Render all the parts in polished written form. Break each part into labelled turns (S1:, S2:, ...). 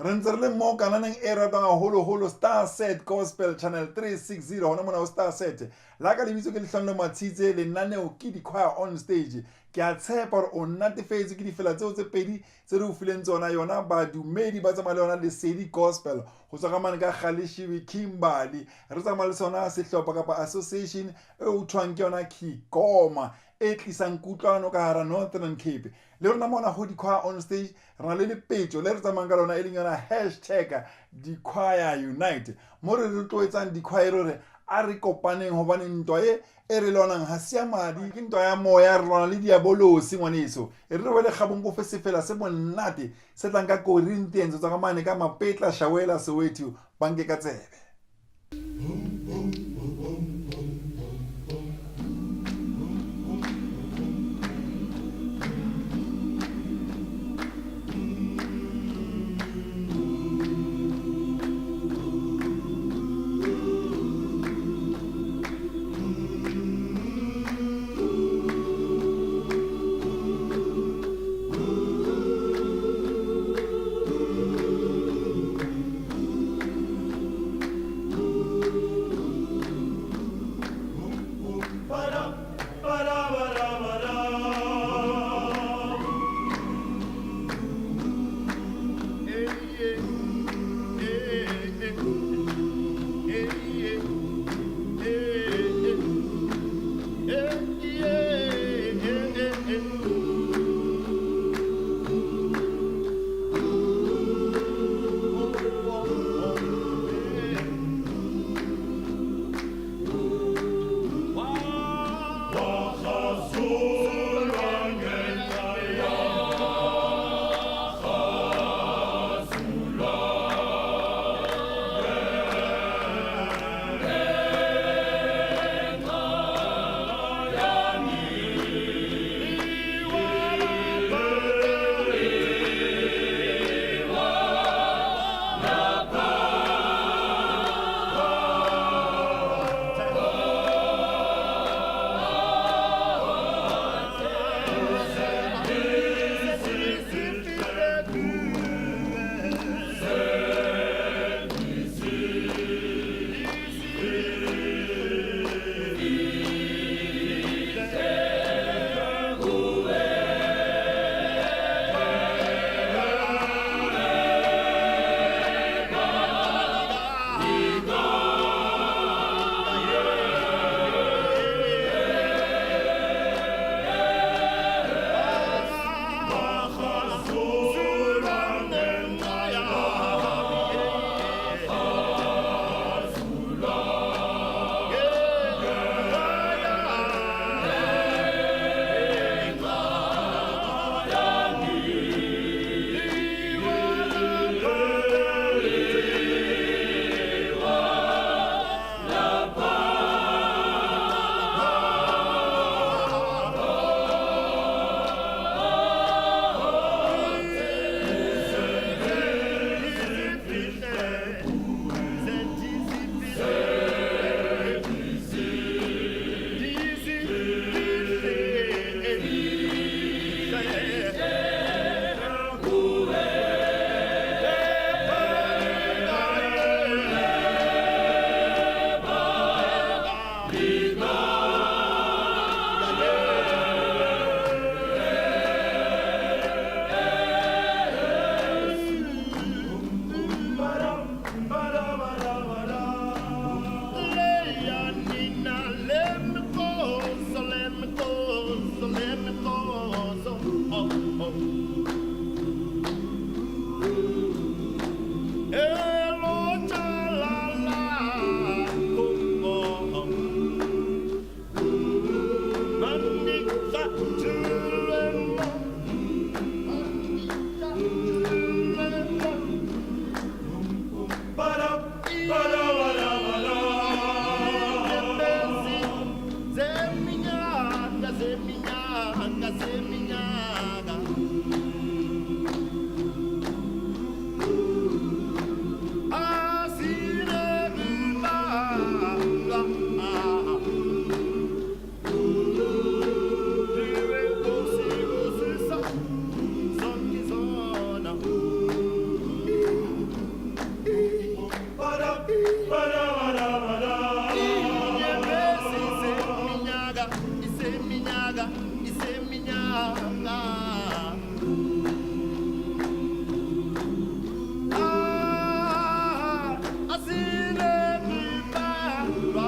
S1: Rentsere le mo kananeng e ratang haholo Star Set Gospel Channel 360 hona mona ho Star Set. La ka lebitso ke Lehlohonolo Matsitse, lenaneo ke di-choir on stage. Ke a tshepa hore o natefetswe ke difela tseo tse pedi tse re o fileng tsona yona badumedi ba tsamaya le yona Lesedi Gospel ho tswa ka mane ka Khalishiwi Kimberley. Re tsamaya le sona sehlopha kapa association e ho thwang ke yona Kigoma e tlisang kutlwano ka hara Northern Cape. Le rona mona ho di-choir on stage re na le lepetjo le re tsamayang ka lona e leng yona #di-choir unite, mo re rotloetsang di-choir hore a re kopaneng hobane ntwa e re lwanang ha se ya madi, ke ntwa ya moya. Re lwana le diabolosi ngwaneso, e re be le kgabong ko fe sefela se monate se tlang ka Corinthians tsa ka mane ka Mapetla Shawela Soweto banke ka tsebe.
S2: iseminyaka iseminyaka asile mibaba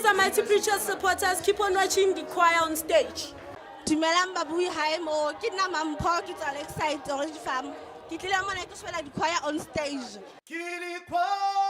S3: Please, Almighty Preacher supporters, keep on watching the choir on stage.
S4: Dumelang babui hae mo ke nna Mampho ke tswa Lakeside Orange Farm ke tlile mona ke shwela di choir on stage.
S2: Kiri kwa